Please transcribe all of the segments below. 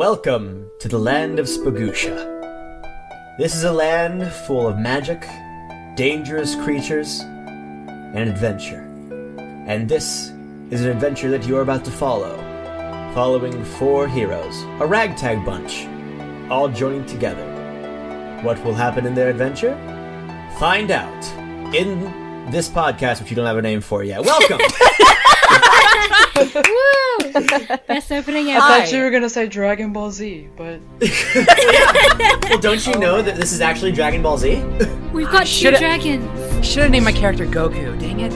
Welcome to the land of Spagoots. This is a land full of magic, dangerous creatures, and adventure. And this is an adventure that you are about to follow, following 4 heroes, a ragtag bunch, all joining together. What will happen in their adventure? Find out in this podcast, which you don't have a name for yet. Welcome! Woo! Best opening ever. I thought you were gonna say Dragon Ball Z, but... Well, don't you know that this is actually Dragon Ball Z? We've got 2 dragons. Should have named my character Goku, dang it.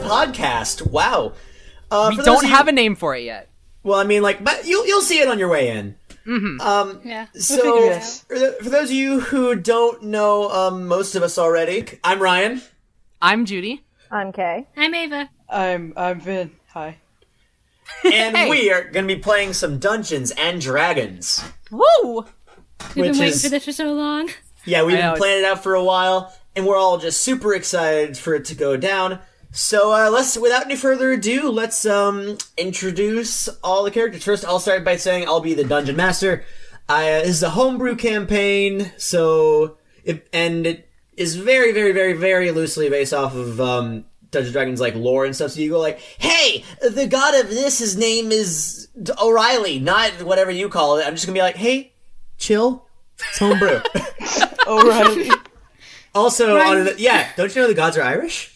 Podcast. Wow. We don't have a name for it yet. Well, I mean, but you'll see it on your way in. Mm-hmm. Yeah. So, for those of you who don't know most of us already, I'm Ryan. I'm Judy. I'm Kay. I'm Ava. I'm Vin. Hi. And we are going to be playing some Dungeons and Dragons. Woo! We've been waiting for this for so long. Yeah, we've been planning it out for a while, and we're all just super excited for it to go down. So, without any further ado, let's introduce all the characters. First, I'll start by saying I'll be the Dungeon Master. This is a homebrew campaign, so it is very, very, very, very loosely based off of Dungeons & Dragons like lore and stuff. So you go like, hey, the god of this, his name is O'Reilly, not whatever you call it. I'm just gonna be like, hey, chill, it's homebrew. O'Reilly. Also, don't you know the gods are Irish?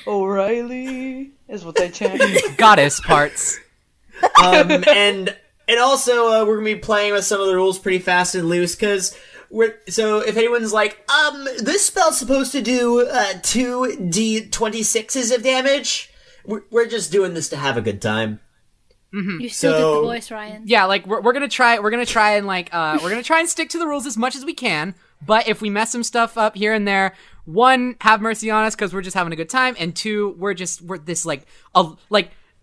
O'Reilly is what they chant. Goddess parts. And also, we're gonna be playing with some of the rules pretty fast and loose, because so if anyone's like, this spell's supposed to do 2d26s of damage, we're just doing this to have a good time. Mm-hmm. You still did the voice, Ryan. Yeah, like we're gonna try and stick to the rules as much as we can. But if we mess some stuff up here and there, 1, have mercy on us because we're just having a good time, and 2, we're this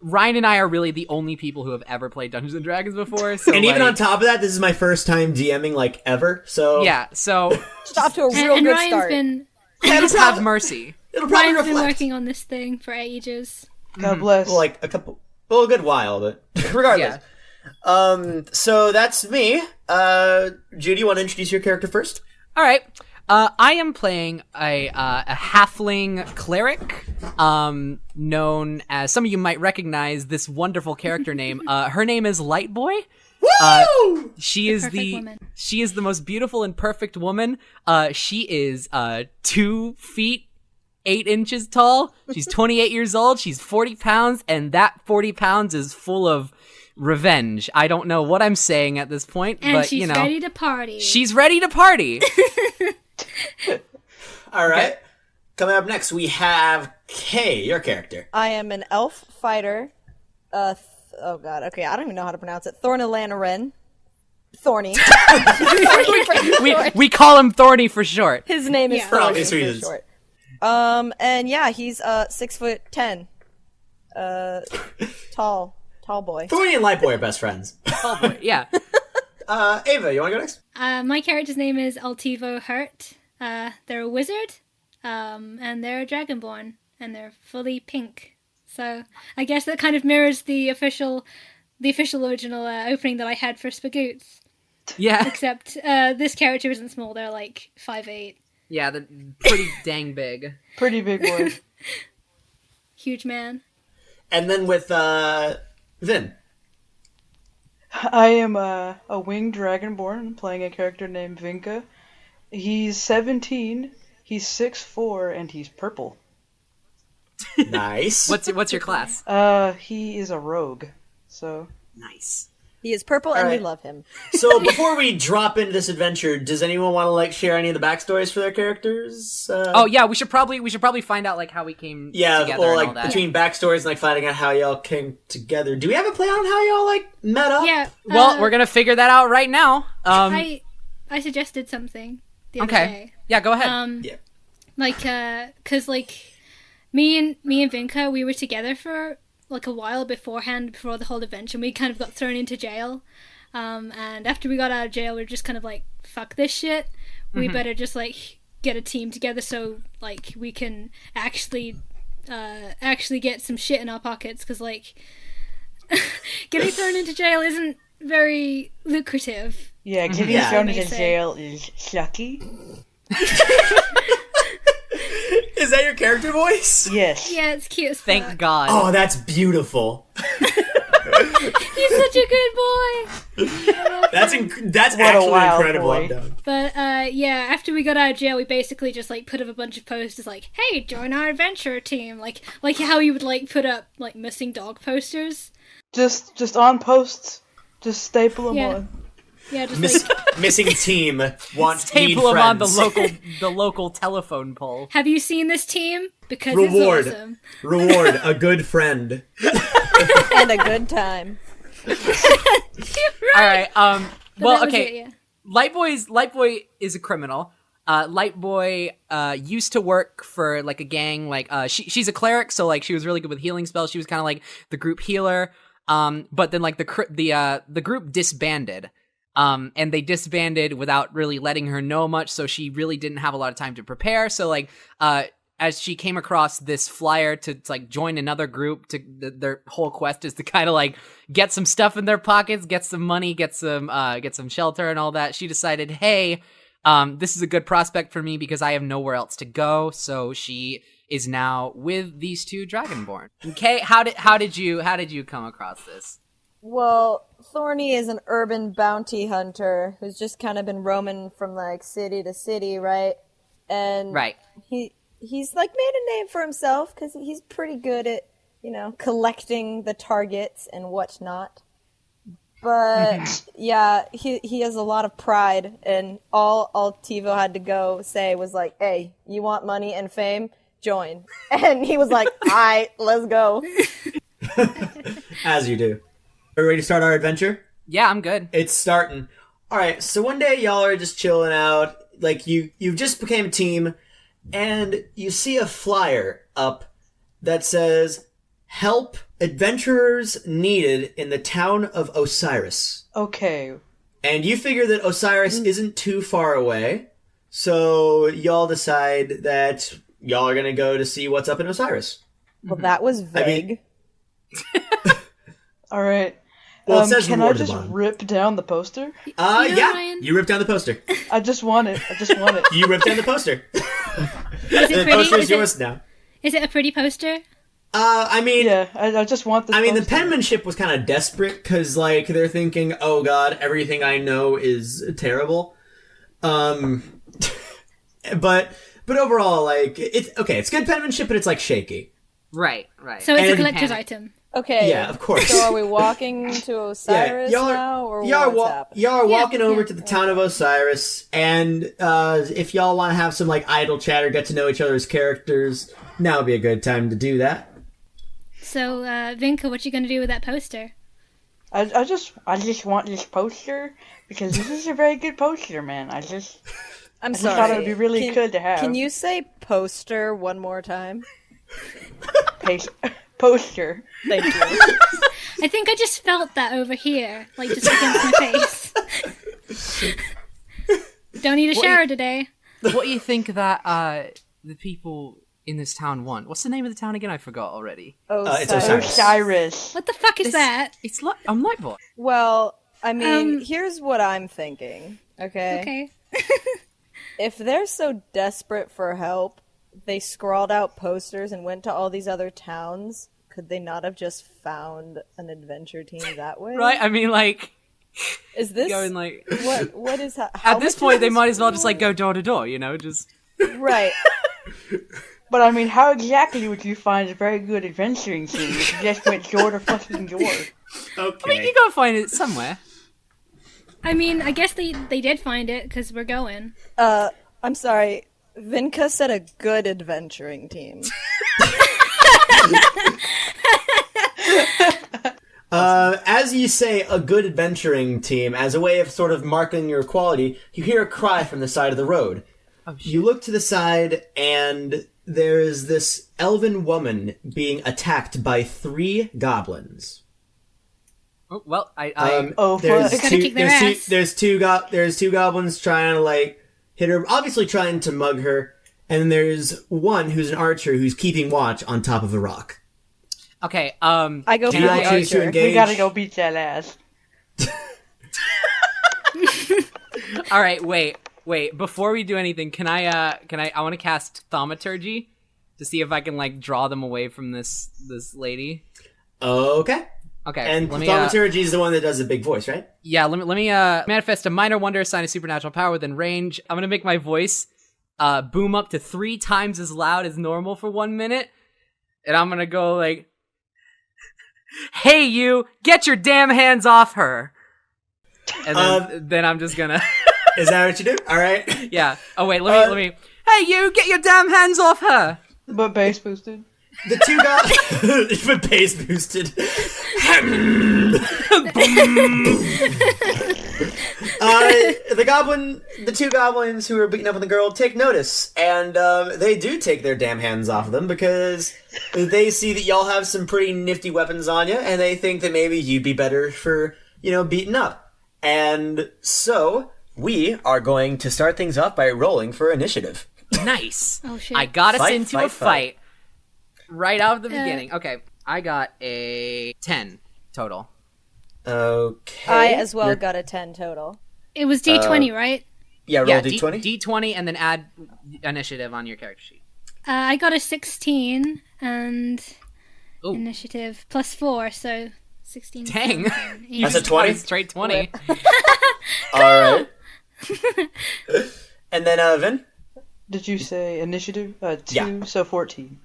Ryan and I are really the only people who have ever played Dungeons and Dragons before. So, and even on top of that, this is my first time DMing ever. So yeah, so it's off to a real good Ryan's start. Just have mercy. It'll probably Ryan's reflect. been working on this thing for ages. God bless. Well, a good while, but regardless. Yeah. So that's me. Judy, you want to introduce your character first? All right. I am playing a halfling cleric, known as, some of you might recognize this wonderful character name. Her name is Lightboy. Woo! She is the most beautiful and perfect woman. She is 2 feet 8 inches tall. She's 28 years old. She's 40 pounds, and that 40 pounds is full of revenge. I don't know what I'm saying at this point, and but she's ready to party. She's ready to party. All right. Okay. Coming up next, we have Kay, your character. I am an elf fighter. I don't even know how to pronounce it. Thorney. we call him Thorney for short. His name is for obvious for reasons. short. And yeah, he's 6'10". Tall boy. Thorney and Lightboy are best friends. Tall boy, yeah. Ava, you want to go next? My character's name is Altaevo. They're a wizard, and they're a dragonborn, and they're fully pink. So I guess that kind of mirrors the official original opening that I had for Spagoots. Yeah. Except this character isn't small; they're 5'8". Yeah, they're pretty dang big. Pretty big boy. Huge man. And then with Vin. I am a winged dragonborn playing a character named Vinca. He's 17, he's 6'4", and he's purple. Nice. What's your class? He is a rogue, so... Nice. He is purple, and we love him. So before we drop into this adventure, does anyone want to share any of the backstories for their characters? We should probably find out how we came together or and all that. between backstories and finding out how y'all came together. Do we have a plan on how y'all met up? Yeah. Well, we're gonna figure that out right now. I suggested something the other day. Yeah, go ahead. Yeah. Because me and Vinca, we were together for like a while beforehand, before the whole adventure. We kind of got thrown into jail, and after we got out of jail, we were just kind of like, fuck this shit. We better just like get a team together so like we can actually get some shit in our pockets, because like getting thrown into jail isn't very lucrative. Yeah, getting thrown into jail is sucky. Is that your character voice? Yes. Yeah, it's cute as fuck. Thank God. Oh, that's beautiful. He's such a good boy. That's What a actually wild incredible. boy. I'm done. But yeah, after we got out of jail, we basically just like put up a bunch of posters like, "Hey, join our adventure team." Like how you would like put up like missing dog posters. Just on posts. Just staple them Yeah. on. Yeah, just like, Missing team need Staple him on friends. the local telephone pole. have you seen this team? Because Reward. it's awesome. Reward a good friend. And a good time. All right. Well, That was okay. it, yeah. Lightboy is a criminal. Lightboy used to work for like a gang. Like she's a cleric, so like she was really good with healing spells. She was kind of like the group healer. But then like the group disbanded. And they disbanded without really letting her know much, so she really didn't have a lot of time to prepare. So like as she came across this flyer to like join another group, their whole quest is to kind of like get some stuff in their pockets, get some money, get some shelter and all that. She decided, hey, this is a good prospect for me because I have nowhere else to go. So she is now with these two dragonborn. Okay, how did you come across this? Well, Thorney is an urban bounty hunter who's just kind of been roaming from like city to city, right? And Right. he's like made a name for himself because he's pretty good at, collecting the targets and whatnot. But yeah, he has a lot of pride, and all Altaevo had to go say was like, "Hey, you want money and fame? Join." And he was like, "All right, let's go." As you do. Are we ready to start our adventure? Yeah, I'm good. It's starting. Alright, so one day y'all are just chilling out. Like, you just became a team, and you see a flyer up that says, "Help adventurers needed in the town of Osiris." Okay. And you figure that Osiris isn't too far away, so y'all decide that y'all are gonna go to see what's up in Osiris. Well, that was vague. All right. Well, it says can I reward just at the bottom. rip down the poster? Yeah, Ryan? you ripped down the poster. I just want it. You ripped down the poster. Is The it pretty? poster is Is yours it, now. is it a pretty poster? I mean, Yeah, I just want this the poster. penmanship was kind of desperate because, like, they're thinking, "Oh God, everything I know is terrible." But overall, like, it's okay. It's good penmanship, but it's like shaky. Right. So it's And- a collector's item. Okay. Yeah, of course. So are we walking to Osiris now, or what's happening? y'all are walking over yeah. to the town of Osiris, and if y'all want to have some like idle chatter, get to know each other's characters, now would be a good time to do that. So, Vinca, what you gonna do with that poster? I just want this poster because this is a very good poster, man. I'm I just sorry. thought it would be really good to have. Can you say poster one more time? Poster. Thank you. I think I just felt that over here, like just against my face. Don't need a shower today. What do you think that the people in this town want? What's the name of the town again? I forgot already. It's Osiris. Osiris. What the fuck is that? It's like I'm Lightboy. Well, I mean, here's what I'm thinking. Okay. If they're so desperate for help, they scrawled out posters and went to all these other towns. Could they not have just found an adventure team that way? Right? I mean, like Is this going like what is how at this much point is they this might as well just for? like go door to door, just Right. But I mean, how exactly would you find a very good adventuring team if you just went door to fucking door? Okay. you gotta find it somewhere. I mean, I guess they did find it because we're going. I'm sorry. Vinca said a good adventuring team. As you say, a good adventuring team, as a way of sort of marking your quality, you hear a cry from the side of the road. Oh, shit. You look to the side, and there is this elven woman being attacked by 3 goblins. Oh, well, I There's Gotta kick their ass. there's two goblins trying to like hit her, obviously trying to mug her, and then there's one who's an archer who's keeping watch on top of a rock. okay. I go for Do you the all choose to archer. engage? We gotta go beat that ass. All right, wait. Before we do anything, I want to cast Thaumaturgy to see if I can like draw them away from this lady. Okay. Okay. And let me, thaumaturgy is the one that does the big voice, right? yeah, let me manifest a minor wonder, sign of supernatural power within range. I'm gonna make my voice boom up to 3 times as loud as normal for 1 minute, and I'm gonna go like, "Hey, you, get your damn hands off her!" And then I'm just gonna, Is that what you do? All right. yeah. Oh wait, let me. Hey, you, get your damn hands off her! But bass boosted. The 2 goblins, but bass boosted. The 2 goblins who are beating up on the girl take notice, and they do take their damn hands off of them because they see that y'all have some pretty nifty weapons on you, and they think that maybe you'd be better for, beating up. And so we are going to start things off by rolling for initiative. Nice. Oh, shit. I got us Fight, into fight, a fight right out of the beginning. Okay, I got a 10 total. Okay. I as well You're- got a 10 total. It was D20, right? Yeah, roll Yeah, d20. D20 and then add initiative on your character sheet. I got a 16 and Ooh. initiative plus 4, so 16. Dang. 17, You That's a just got 20? straight 20. All right. And then, Vin? Did you say initiative? 2, Yeah. so 14.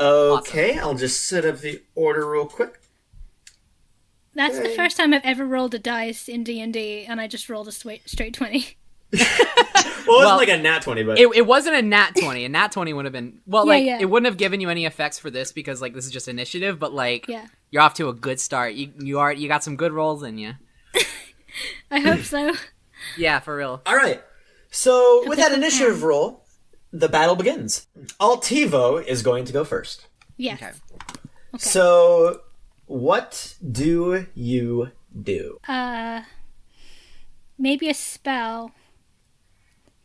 Okay, I'll just set up the order real quick. That's the first time I've ever rolled a dice in D&D, and I just rolled a straight 20. Well, it wasn't like a nat 20, but... It wasn't a nat 20. A nat 20 would have been... Well, Yeah, like, yeah. it wouldn't have given you any effects for this because, like, this is just initiative, but, like, Yeah. you're off to a good start. You got some good rolls in you. I hope so. Yeah, for real. All right. So, with that this one initiative can. roll, the battle begins. Altaevo is going to go first. Yes. Okay. So, what do you do? Maybe a spell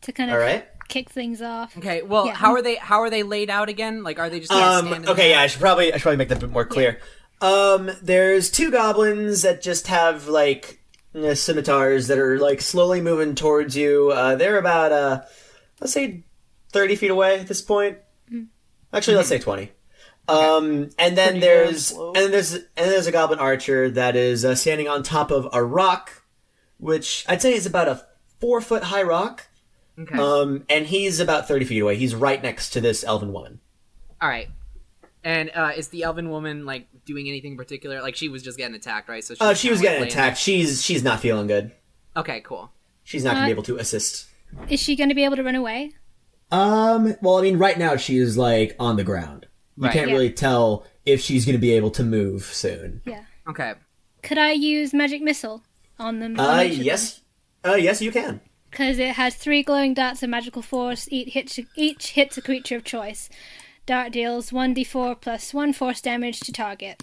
to kind of All right. kick things off. Okay, well, Yeah. how are they laid out again? Like, are they just gonna stand in the Okay, yeah, I should probably make that a bit more clear. There's 2 goblins that just have, like, scimitars that are, like, slowly moving towards you. They're about, let's say 30 feet away at this point. Actually, let's say 20. And then Pretty there's damn slow. and there's a goblin archer that is standing on top of a rock, which I'd say is about a 4-foot high rock. Okay. And he's about 30 feet away. He's right next to this elven woman. All right. And is the elven woman like doing anything in particular? Like she was just getting attacked, right? So She was getting attacked. She's not feeling good. Okay, cool. She's not gonna be able to assist. Is she going to be able to run away? Well, I mean, right now she is like on the ground. You Right. can't Yeah. really tell if she's gonna be able to move soon. Yeah. Okay. Could I use magic missile on them? Yes, you can. Because it has 3 glowing darts of magical force. Each hits a creature of choice. Dart deals 1d4 plus 1 force damage to target.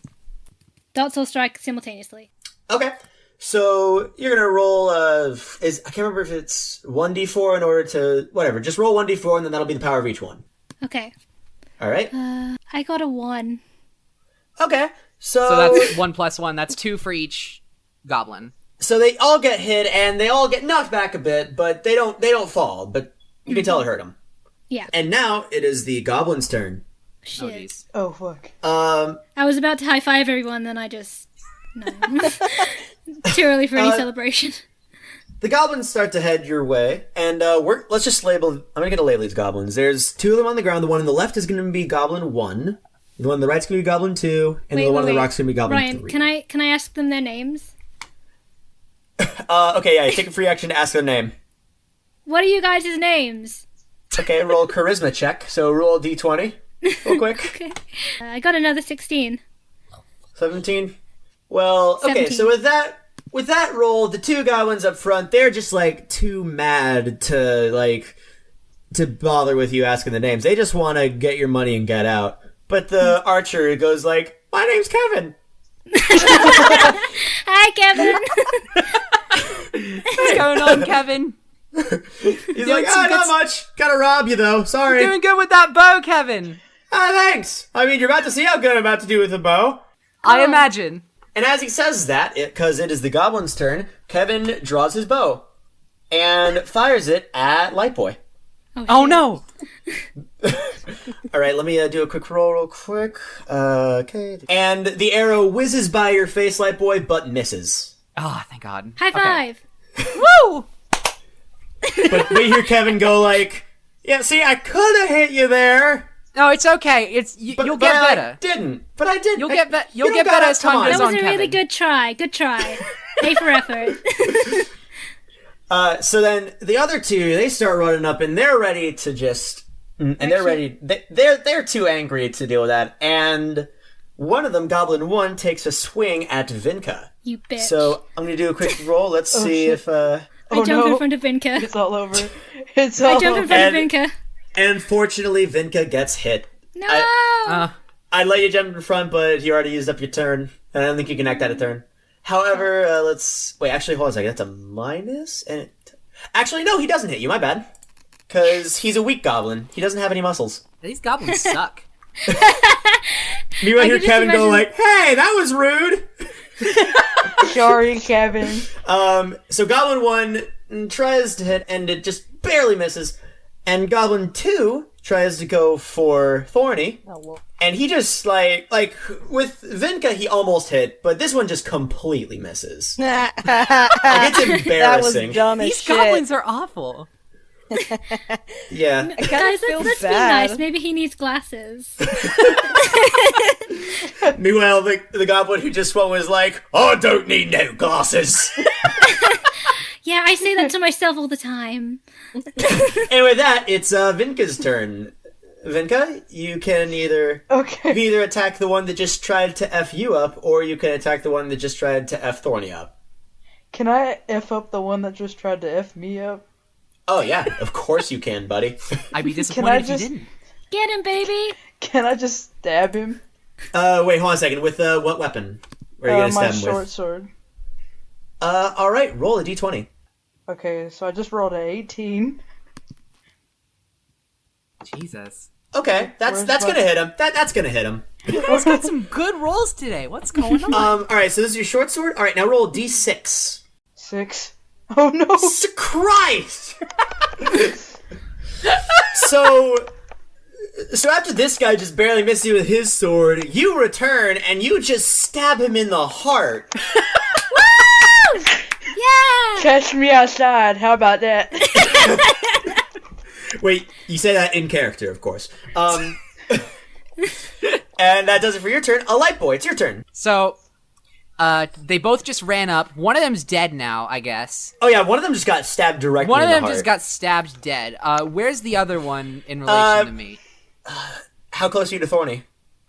Darts will strike simultaneously. Okay. So you're gonna roll. I can't remember if it's 1d4 in order to whatever. Just roll 1d4, and then that'll be the power of each one. Okay. All right. I got a 1. Okay. So that's 1 plus 1. That's 2 for each goblin. So they all get hit and they all get knocked back a bit, but they don't fall. But you can tell it hurt them. Yeah. And now it is the goblin's turn. Oh Shit. jeez. Oh, fuck. I was about to high five everyone, then I just. No. Too early for any celebration. The goblins start to head your way, and let's just label. I'm gonna get a label these goblins. There's 2 of them on the ground. The one on the left is gonna be Goblin 1. The one on the right's gonna be Goblin 2, and the one on the rock's gonna be Goblin Ryan, 3. can I ask them their names? Okay, yeah. Take a free action to ask their name. What are you guys' names? Okay, roll a charisma check. So roll a d20 real quick. Okay. I got another 16. 17. Well, okay. 17. So with that roll, the 2 goblins up front, they're just like too mad to like to bother with you asking the names. They just want to get your money and get out. But the archer goes like, "My name's Kevin." Hi, Kevin. What's going on, Kevin? He's like, not much. Gotta rob you, though. Sorry. Doing good with that bow, Kevin. Thanks. I mean, you're about to see how good I'm about to do with the bow. I imagine. And as he says that, because it is the goblin's turn, Kevin draws his bow and fires it at Lightboy. Oh no! All right, let me do a quick roll real quick. Okay. And the arrow whizzes by your face, Lightboy, but misses. Oh, thank God. High five. Woo! But we hear Kevin go like, "Yeah, see, I could have hit you there." No, it's okay. You'll get I better. didn't. But I did. You'll get better. You You'll get better as time goes That was on, a really Kevin. good try. Good try. Pay for effort. So then the other two, they start running up and they're ready to just, and they're ready. They're too angry to deal with that. And one of them, Goblin 1, takes a swing at Vinca. You bitch. So I'm gonna do a quick roll. Let's see shit. if. I jump in front of Vinca. It's all over. It's I all jump in over. front of Vinca. And fortunately, Vinca gets hit. No! I'd let you jump in front, but you already used up your turn, and I don't think you can act that a turn. However, let's wait. Actually, hold on a second. That's a minus, and actually, no, he doesn't hit you. My bad, because he's a weak goblin. He doesn't have any muscles. These goblins suck. Meanwhile, hear can just Kevin go imagine- like, "Hey, that was rude." Sorry, Kevin. So Goblin 1 tries to hit, and it just barely misses. And Goblin 2 tries to go for Thorney, and he just, like, with Vinca, he almost hit, but this one just completely misses. Like, it's That was embarrassing. dumb as These shit. goblins are awful. Yeah. I kinda Guys, feel let's be bad. nice. Maybe he needs glasses. Meanwhile, the Goblin who just won was like, "I don't need no glasses." Yeah, I say that to myself all the time. And with that, it's Vinca's turn. Vinca, you can either Okay. attack the one that just tried to F you up, or you can attack the one that just tried to F Thorny up. Can I F up the one that just tried to F me up? Oh yeah, of course you can, buddy. I'd be disappointed if just- you didn't. Get him, baby! Can I just stab him? Wait, hold on a second. With what weapon? Where are you gonna My stab him short with? sword. Alright, roll a d20. Okay, so I just rolled an 18. Jesus. Okay, that's Where's gonna my- hit him. That's gonna hit him. You guys got some good rolls today. What's going on? Alright, so this is your short sword? Alright, now roll a d6. 6. Oh no! Christ! So after this guy just barely missed you with his sword, you return and you just stab him in the heart. Yeah! Catch me outside, how about that? Wait, you say that in character, of course. And that does it for your turn. A light boy, it's your turn. So, they both just ran up. One of them's dead now, I guess. Oh yeah, one of them just got stabbed directly One in of the them heart. just got stabbed dead. Where's the other one in relation to me? How close are you to Thorny?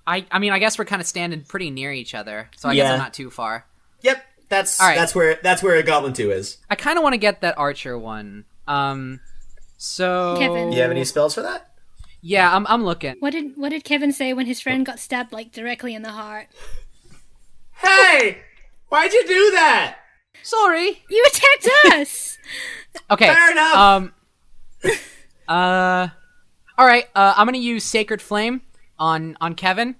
I mean, I guess we're kind of standing pretty near each other, so I guess Yeah. I'm not too far. Yep, that's All right. that's where a Goblin 2 is. I kind of want to get that archer one. So Kevin. You have any spells for that? Yeah, I'm looking. What did Kevin say when his friend got stabbed, like, directly in the heart? Hey! Why'd you do that? Sorry. You attacked us! Okay. Fair enough. All right. I'm gonna use Sacred Flame on Kevin.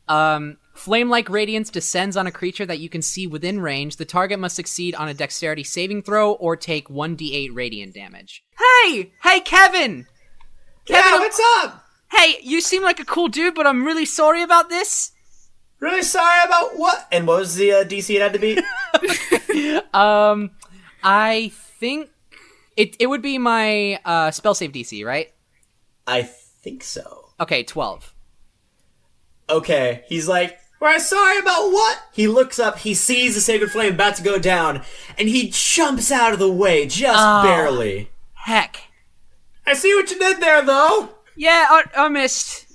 Flame-like radiance descends on a creature that you can see within range. The target must succeed on a dexterity saving throw or take 1d8 radiant damage. Hey, Kevin. Yeah, Kevin, what's up? Hey, you seem like a cool dude, but I'm really sorry about this. Really sorry about what? And what was the DC it had to be? I think it would be my spell save DC, right? I think so. Okay, 12. Okay, he's like, "We're sorry about what?" He looks up, he sees the sacred flame about to go down, and he jumps out of the way, just barely. Heck. I see what you did there, though. Yeah, I missed.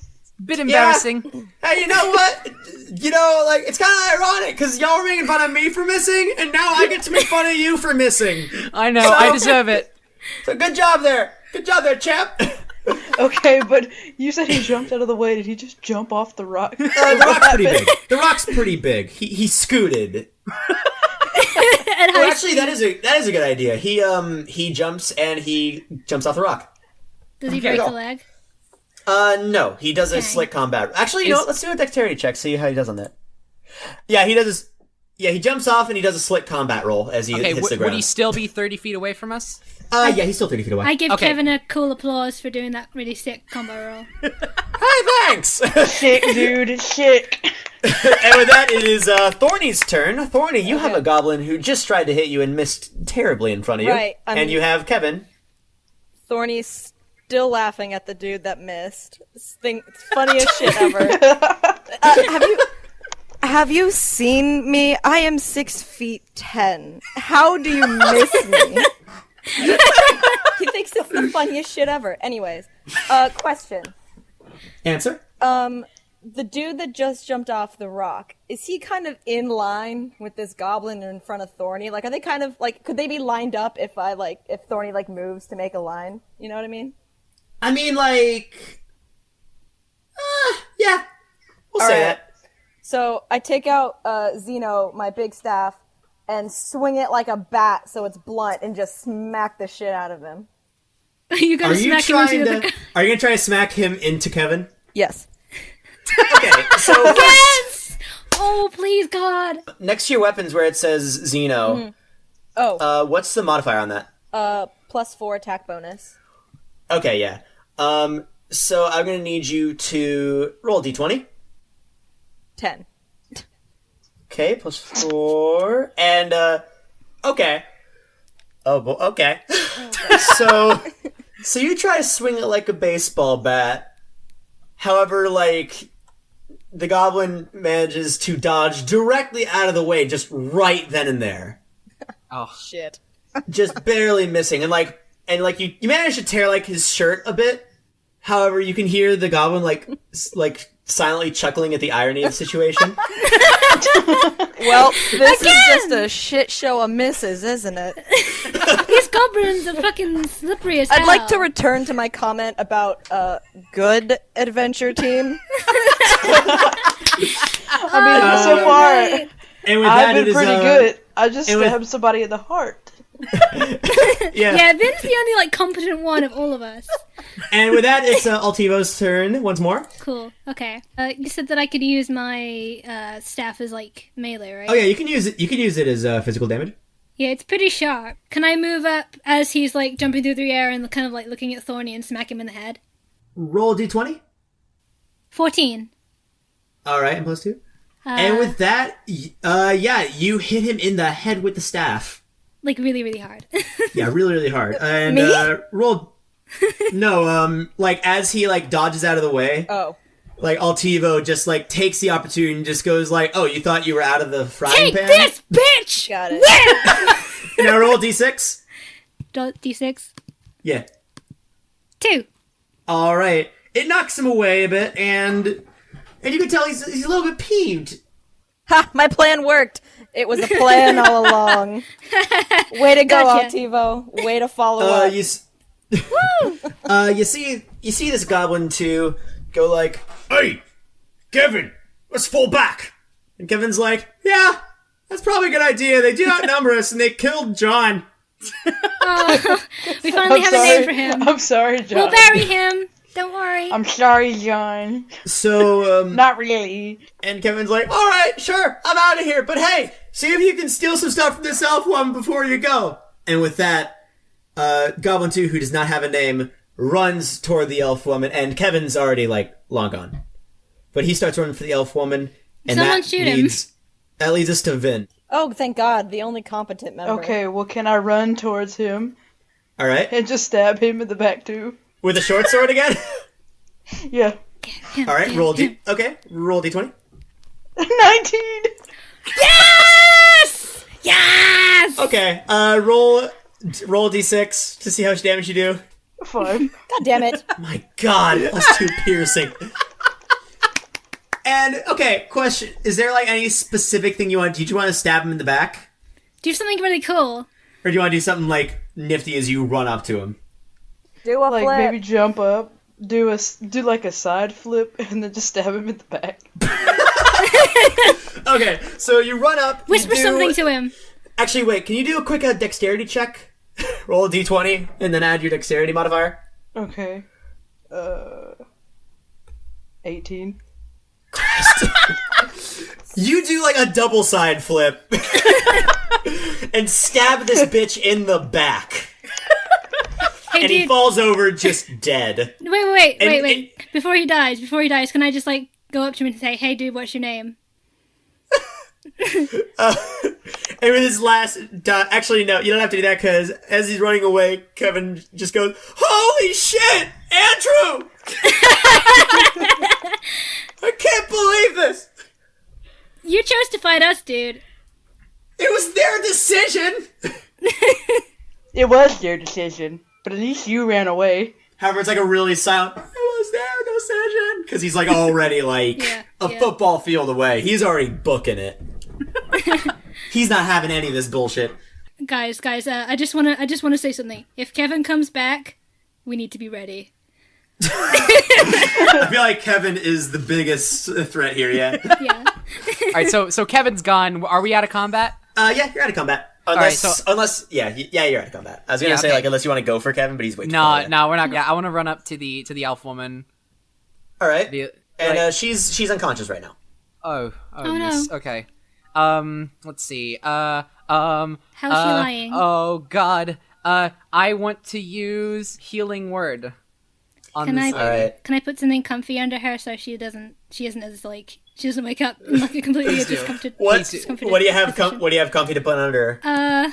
Bit embarrassing. Hey, you know what? You know, like, it's kind of ironic, because y'all were making fun of me for missing, and now I get to make fun of you for missing. I know, I deserve it. So good job there. Good job there, champ. Okay, but you said he jumped out of the way. Did he just jump off the rock? The rock's pretty big. The rock's pretty big. He scooted. Well, actually, that is a good idea. He jumps and he jumps off the rock. Does he break a leg? No, he does a slick combat. Actually, you know what? Let's do a dexterity check. See how he does on that. Yeah, he does. He jumps off and he does a slick combat roll as he hits the ground. Would he still be 30 feet away from us? Yeah, he's still 30 feet away. I give Kevin a cool applause for doing that really sick combo roll. Hey, thanks! Sick, dude. Sick. And with that, it is Thorney's turn. Thorney, you have a goblin who just tried to hit you and missed terribly in front of you. Right, and you have Kevin. Thorney's still laughing at the dude that missed. Funniest shit ever. Have you seen me? I am 6'10". How do you miss me? He thinks it's the funniest shit ever. Anyways, question. Answer? The dude that just jumped off the rock, is he kind of in line with this goblin in front of Thorney? Like, are they kind of, like, could they be lined up if Thorney, like, moves to make a line? You know what I mean? I mean, like... yeah. We'll say that. So, I take out, Zeno, my big staff, and swing it like a bat so it's blunt and just smack the shit out of him. You gotta smack him into the... Are you gonna try to smack him into Kevin? Yes. Okay, so... Yes! Oh, please, God! Next to your weapons where it says Zeno, what's the modifier on that? +4 attack bonus. Okay, yeah. So I'm gonna need you to roll a d20. 10. Okay, +4. And, okay. Okay. So you try to swing it like a baseball bat. However, like, the goblin manages to dodge directly out of the way, just right then and there. Oh. Shit. Just barely missing. And you manage to tear, like, his shirt a bit. However, you can hear the goblin, like silently chuckling at the irony of the situation. Well, this is just a shit show of misses, isn't it? These goblins are fucking slippery as hell. I'd like to return to my comment about good adventure team. I mean, so far, And with I've that, been pretty good. I just stabbed somebody in the heart. Yeah, Vin's the only, like, competent one of all of us. And with that, it's Altaevo's turn once more. Cool. Okay. You said that I could use my staff as, like, melee, right? Oh yeah, you can use it. You can use it as physical damage. Yeah, it's pretty sharp. Can I move up as he's, like, jumping through the air and kind of, like, looking at Thorney and smack him in the head? Roll a d20. 14. All right, and +2. And with that, yeah, you hit him in the head with the staff. Like, really, really hard. Yeah, really, really hard. And Me? roll. No, like as he like dodges out of the way. Oh. Like Altaevo just like takes the opportunity and just goes like, "Oh, you thought you were out of the frying Take pan?" this, bitch! Got it. Now roll d6. D6. Yeah. 2. All right. It knocks him away a bit, and you can tell he's a little bit peeved. Ha! My plan worked. It was a plan all along. Way to go, Gotcha. Altaevo. Way to follow up. You see this goblin too go like, "Hey, Kevin, let's fall back." And Kevin's like, "Yeah, that's probably a good idea. They do outnumber us, and they killed John." Oh, we finally have a name for him. I'm sorry, John. We'll bury him. Don't worry. I'm sorry, John. So, Not really. and Kevin's like, "All right, sure, I'm out of here. But hey, see if you can steal some stuff from this elf woman before you go." And with that, Goblin 2, who does not have a name, runs toward the elf woman, and Kevin's already, like, long gone. But he starts running for the elf woman, and Someone shoot him. that leads us to Vin. Oh, thank God. The only competent member. Okay, well, can I run towards him All right? and just stab him in the back, too? With a short sword again? Yeah. All right, roll roll d20. 19! Yes! Yes! Okay, roll d6 to see how much damage you do. 5. God damn it. My God, +2 piercing. And, okay, question. Is there, like, any specific thing you want to do? Do you want to stab him in the back? Do something really cool. Or do you want to do something, like, nifty as you run up to him? Do a Like flip. maybe jump up, do like a side flip, and then just stab him in the back. Okay, so you run up. Whisper something to him. Actually, wait. Can you do a quick dexterity check? Roll a d20 and then add your dexterity modifier. Okay. 18. You do like a double side flip and stab this bitch in the back, Hey, and dude. he falls over just dead. Wait. Before he dies, can I just like go up to him and say, "Hey, dude, what's your name?" And with his last actually, no, you don't have to do that, because as he's running away, Kevin just goes, "Holy shit, Andrew! I can't believe this! You chose to fight us, dude. It was their decision!" It was their decision, but at least you ran away. However, it's like a really silent, "It was their decision," because he's like already like a football field away. He's already booking it. He's not having any of this bullshit. Guys, I just wanna say something. If Kevin comes back, we need to be ready. I feel like Kevin is the biggest threat here yet. Yeah. All right, so Kevin's gone. Are we out of combat? Yeah, you're out of combat. Unless, you're out of combat. I was gonna say, okay. like, unless you want to go for Kevin, but he's way too No, far away. we're not. Yeah, I want to run up to the elf woman. All right. And like- she's unconscious right now. Oh no. miss. Okay. Let's see. How's she lying? Oh God. I want to use healing word on Can this. I All right. can I put something comfy under her so she doesn't wake up in like a completely discomforted What discomforted do you have? position. What do you have comfy to put under? I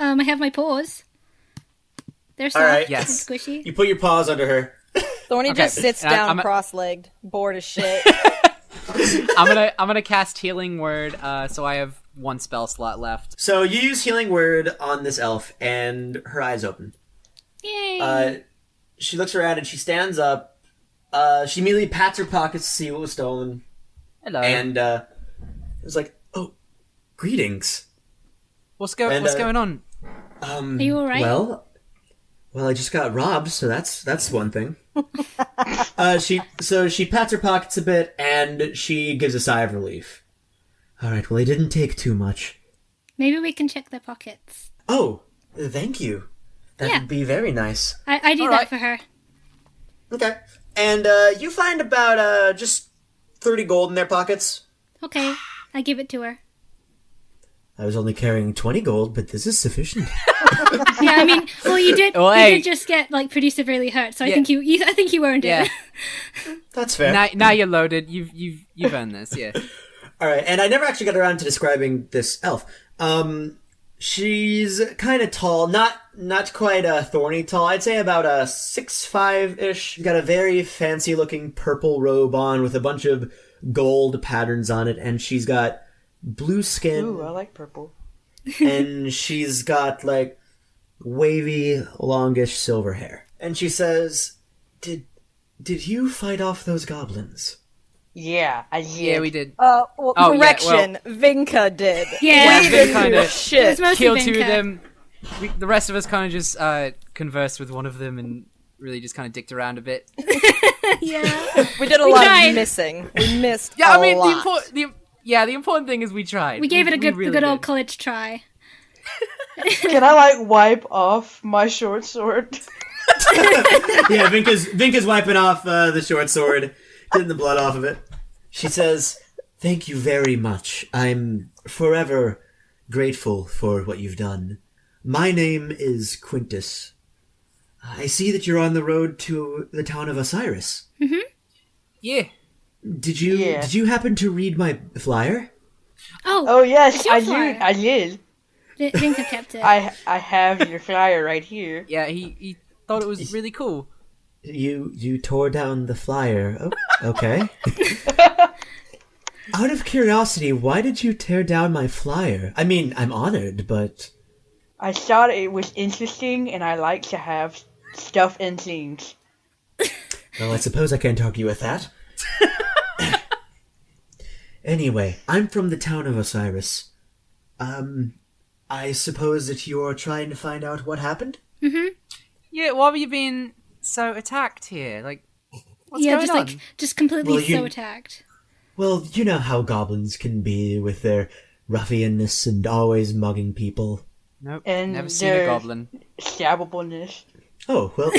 have my paws. They're soft right. Yes. and squishy. You put your paws under her. Thorny Okay, just sits and down I'm- cross-legged, bored as shit. I'm gonna cast healing word. So I have one spell slot left. So you use healing word on this elf, and her eyes open. Yay! She looks around and she stands up. She immediately pats her pockets to see what was stolen, Hello. and it was like, "Oh, greetings." what's and, going on? Are you all right? Well, I just got robbed, so that's one thing. She pats her pockets a bit and she gives a sigh of relief. All right, well, I didn't take too much. Maybe we can check their pockets. Oh, thank you. That Yeah. would be very nice. I do All that right. for her. Okay, and you find about just 30 gold in their pockets. Okay, I give it to her. I was only carrying 20 gold, but this is sufficient. Yeah, I mean, well, you did. Well, you hey. did just get like pretty severely hurt, so I Yeah. think I think you earned Yeah. it. That's fair. Now you're loaded. You've earned this. Yeah. All right, and I never actually got around to describing this elf. She's kind of tall, not quite thorny tall. I'd say about 6'5" ish. She's got a very fancy looking purple robe on with a bunch of gold patterns on it, and she's got blue skin, Ooh, I like purple. and she's got like wavy, longish silver hair. And she says, "Did you fight off those goblins?" Yeah, I did. Yeah, we did. Well, Oh, yeah, correction, Vinca did. Yeah, We Vin didn't kinda- do shit. It was mostly Kill two Vinca. of them. The rest of us kind of just conversed with one of them and really just kind of dicked around a bit. Yeah, We did a We lot tried. of missing. We missed Yeah, a I mean lot. the important thing is we tried. we gave it a really good old did. college try. Can I like wipe off my short sword? Yeah, Vinca's wiping off the short sword, getting the blood off of it. She says, "Thank you very much. I'm forever grateful for what you've done. My name is Quintus. I see that you're on the road to the town of Osiris. Yeah. Did you happen to read my flyer?" Oh yes, it's your I flyer. did. I did. Vinca kept it. I have your flyer right here. Yeah, he thought it was really cool. You tore down the flyer. Oh, okay. Out of curiosity, why did you tear down my flyer? I mean, I'm honored, but I thought it was interesting, and I like to have stuff and things. well, I suppose I can't argue with that. Anyway, I'm from the town of Osiris. I suppose that you're trying to find out what happened? Yeah, what have you been so attacked here? Like, what's yeah, going just on? like just completely Well, so attacked. Well, you know how goblins can be with their ruffianness and always mugging people. Nope, And never seen a their goblin. Stabbableness. Oh, well...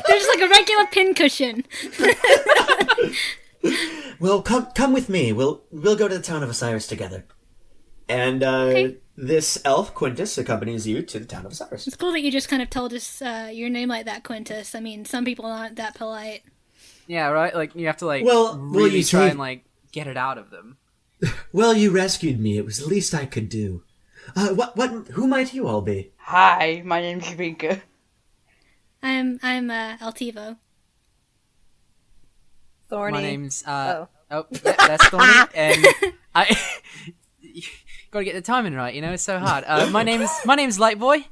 There's like a regular pincushion. Well, come with me. We'll go to the town of Osiris together. And Okay. this elf, Quintus, accompanies you to the town of Osiris. It's cool that you just kind of told us your name like that, Quintus. I mean, some people aren't that polite. Yeah, right. Like you have to like Well, really you try see- and like get it out of them. Well, you rescued me. It was the least I could do. Who might you all be? Hi, my name's Vinca. I'm Altaevo. Thorney. My name's Oh. yeah, that's Thorney, and I gotta get the timing right. You know, it's so hard. My name's Lightboy.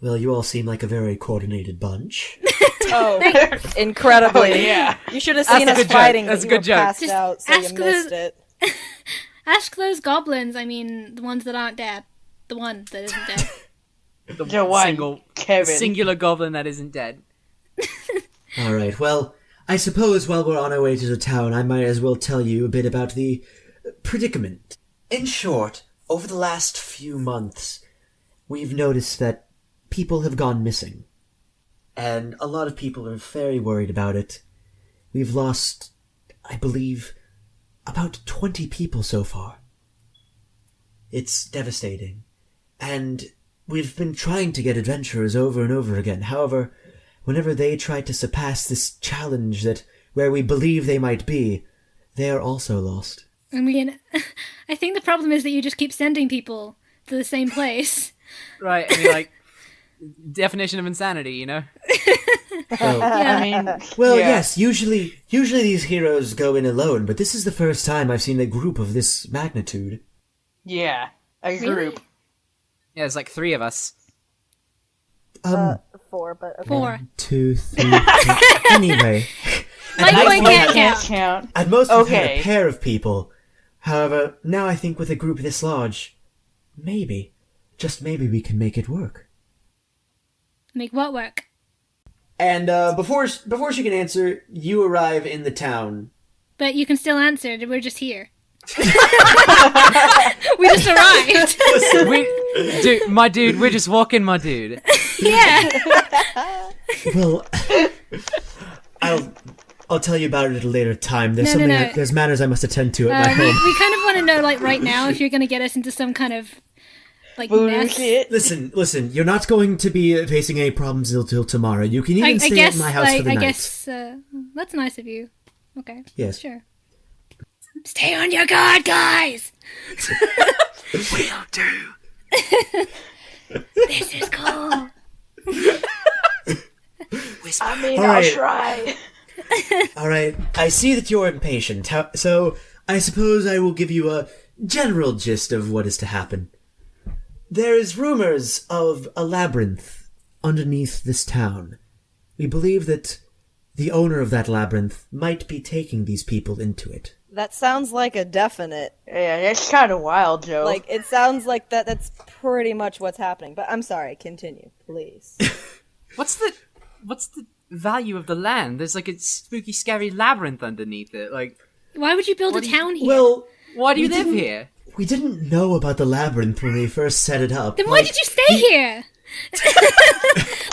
Well, you all seem like a very coordinated bunch. Oh, incredibly. Oh, yeah. You should have That's seen a us good joke. fighting. That's but a you good were joke. passed Just out, so you ask missed the- it. Ask those goblins. I mean, the ones that aren't dead. The one that isn't dead. The one, Kevin. singular goblin that isn't dead. All right. Well, I suppose while we're on our way to the town, I might as well tell you a bit about the predicament. In short, over the last few months, we've noticed that people have gone missing. And a lot of people are very worried about it. We've lost, I believe, about 20 people so far. It's devastating. And we've been trying to get adventurers over and over again. However, whenever they try to surpass this challenge that where we believe they might be, they are also lost. I mean, I think the problem is that you just keep sending people to the same place. Right. I mean, like definition of insanity. You know. Well, I mean, well, yeah. yes, usually these heroes go in alone, but this is the first time I've seen a group of this magnitude. Yeah, a Really? group. Yeah, there's like 3 of us. 4, but okay. 4. 2, 3, anyway. Lightboy can't Can't count. count. At most, we've had Okay. a pair of people. However, now I think with a group this large, maybe, just maybe we can make it work. Make what work? And before she can answer, you arrive in the town. But you can still answer. We're just here. We just arrived. My dude, we're just walking, my dude. Yeah. Well, I'll tell you about it at a later time. There's No, no, something. no. There's matters I must attend to at my we home. kind of want to know, like, right now, if you're going to get us into some kind of, like, Voodoo mess. shit. Listen. You're not going to be facing any problems until tomorrow. You can even I stay guess, at my house like, for the I night. guess, that's nice of you. Okay. Yes. Sure. Stay on your guard, guys! Will do. This is cool. I mean, All I'll right. try. All right. I see that you're impatient. So I suppose I will give you a general gist of what is to happen. There is rumors of a labyrinth underneath this town. We believe that the owner of that labyrinth might be taking these people into it. That sounds like a definite. Yeah, that's kind of wild, Joe. Like, it sounds like that's pretty much what's happening. But I'm sorry, continue, please. What's the value of the land? There's like a spooky, scary labyrinth underneath it. Like, Why would you build a do you- town here? Well, why do you We live didn't- here? we didn't know about the labyrinth when we first set it up. Then why did you stay here?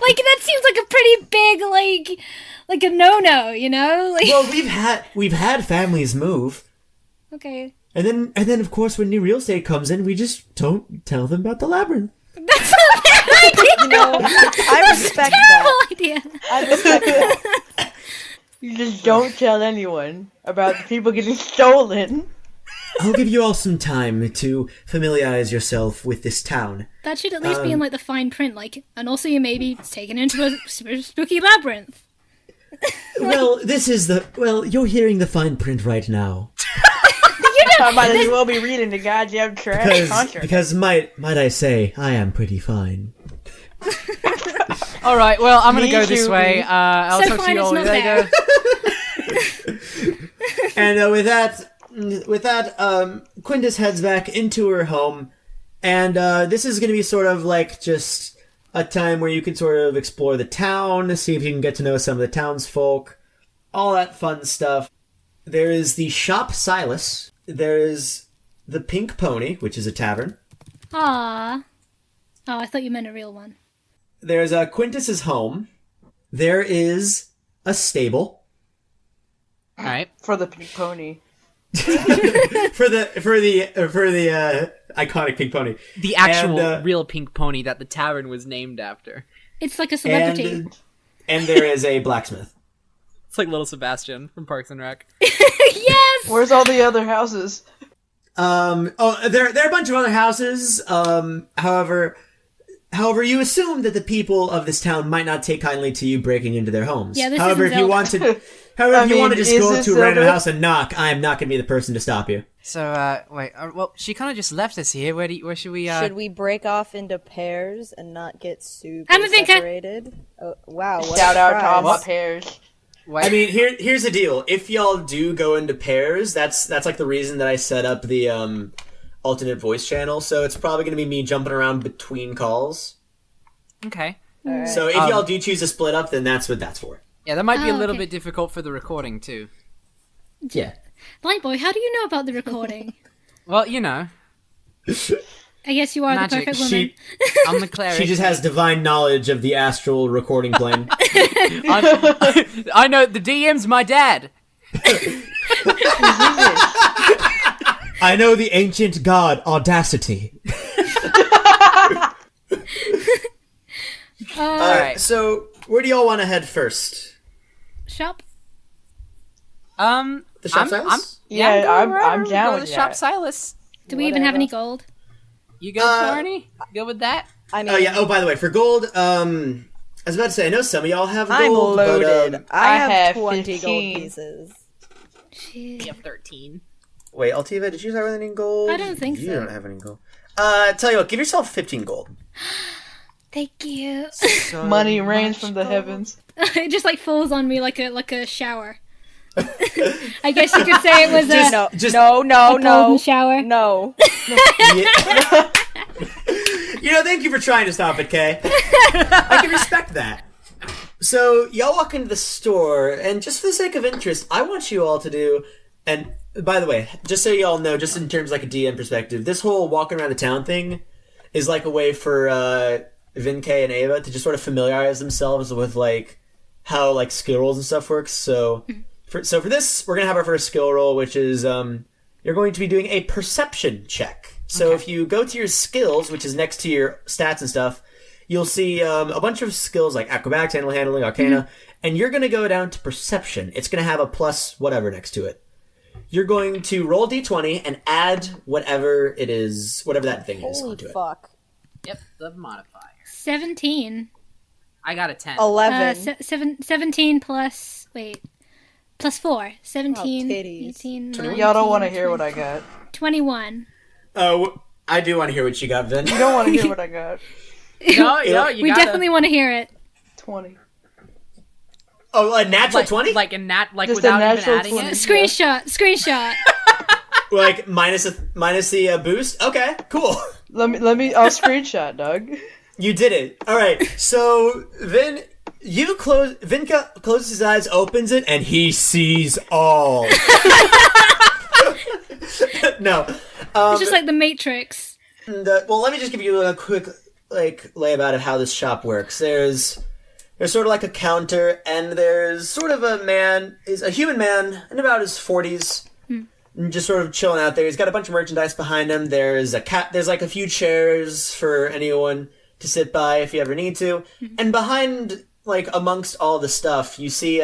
Like, that seems like a pretty big, like a no-no, you know? Like, Well, we've had families move, okay. and then of course when new real estate comes in, we just don't tell them about the labyrinth. That's a bad idea! You know, I respect Terrible that. idea! I respect that. you just don't tell anyone about the people getting stolen. I'll give you all some time to familiarize yourself with this town. That should at least be in, like, the fine print, like, and also you may be taken into a spooky labyrinth. Well, you're hearing the fine print right now. I might as well be reading the goddamn trash contract. Because might I say, I am pretty fine. All right, well, I'm gonna Me go this too. way. I'll So talk to fine you it's all not later. And with that, Quintus heads back into her home, and this is going to be sort of like just a time where you can sort of explore the town, see if you can get to know some of the townsfolk, all that fun stuff. There is the Shop Silas. There is the Pink Pony, which is a tavern. Ah. Oh, I thought you meant a real one. There's Quintus's home. There is a stable. All right. For the pink pony. for the iconic Pink Pony. The actual And, real pink pony that the tavern was named after. It's like a celebrity. And there is a blacksmith. It's like Little Sebastian from Parks and Rec. Yes! Where's all the other houses? There are a bunch of other houses. However, you assume that the people of this town might not take kindly to you breaking into their homes. Yeah, this however, isn't if you Zelda. want to, if you want to just is go this to a random Zelda? house and knock, I am not going to be the person to stop you. So, wait. Well, she kind of just left us here. Where should we? Should we break off into pairs and not get super I'm a Vinca. separated? Oh, wow, what Shout a out to all my surprise. pairs. What? I mean, here's the deal. If y'all do go into pairs, that's like the reason that I set up the alternate voice channel. So it's probably going to be me jumping around between calls. Okay. Alright. So if y'all do choose to split up, then that's what that's for. Yeah, that might be a Oh, little okay. bit difficult for the recording too. Yeah. Lightboy, how do you know about the recording? Well, you know, I guess you are Magic. the perfect woman. I'm the cleric. She just has divine knowledge of the astral recording plane. I know the DM's my dad. I know the ancient god Audacity. All right. So where do y'all want to head first? Shop? The shop Silas? Yeah, I'm Go down to with the shop that. Silas. Do we even have Whatever. any gold? You good, Thorney? Good with that? I mean, Oh yeah. Oh, by the way, for gold, I was about to say, I know some of y'all have gold, I'm loaded. but I I have have 20 15. gold pieces. Shit. You have 13. wait, Altaevo, did you have any gold? I don't think you so. don't have any gold. Tell you what, give yourself 15 gold. Thank you. Money rains from the heavens. It just like falls on me like a shower. I guess you could say it was a No, just- no, golden shower. no. Yeah. Thank you for trying to stop it, Kay. I can respect that. So, y'all walk into the store, and just for the sake of interest, I want you all to do, and by the way, just so y'all know, just in terms of like a DM perspective, this whole walking around the town thing is like a way for Vinca and Ava to just sort of familiarize themselves with like how like skill rolls and stuff works. So for this, we're gonna have our first skill roll, which is you're going to be doing a perception check. So if you go to your skills, which is next to your stats and stuff, you'll see a bunch of skills like acrobatics, animal handling, arcana, and you're gonna go down to perception. It's gonna have a plus whatever next to it. You're going to roll d20 and add whatever it is, whatever that thing is Holy onto it. fuck. Yep, the modifier. 17. I got a 10. 11. 17 plus plus 4. 17, Oh, titties. 18, Y'all don't want to hear what I got. 21. Oh, I do want to hear what you got, Vin. You don't want to hear what I got. No, you We gotta, definitely want to hear it. 20. Oh, a natural 20? like a nat, like Just a without even natural adding 20. it. Screenshot. Like minus the boost? Okay, cool. Let me. I'll screenshot, Doug. You did it. All right. So Vinca closes his eyes, opens it, and he sees all. No. It's just like the Matrix. Well, let me just give you a quick layabout of how this shop works. There's sort of like a counter, and there's sort of a man, is a human man in about his 40s, just sort of chilling out there. He's got a bunch of merchandise behind him. There's there's like a few chairs for anyone to sit by if you ever need to. And behind, like amongst all the stuff, you see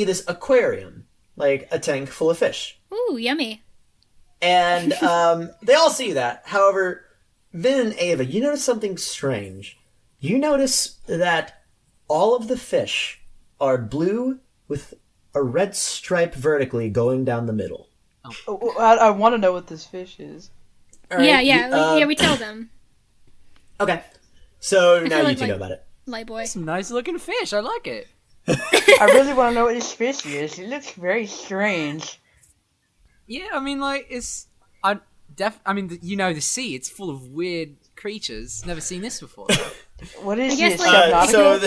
this aquarium, like a tank full of fish. Ooh, yummy. And they all see that. However, Vin and Ava, you notice something strange. You notice that all of the fish are blue with a red stripe vertically going down the middle. Oh, I want to know what this fish is. All right, Yeah, we tell them. Okay. So now feel you like, two know about it. Lightboy. Some nice looking fish. I like it. I really want to know what this fish is. It looks very strange. Yeah, I mean, like, the sea. It's full of weird creatures. Never seen this before. What is I guess, this? like- Subnautica? So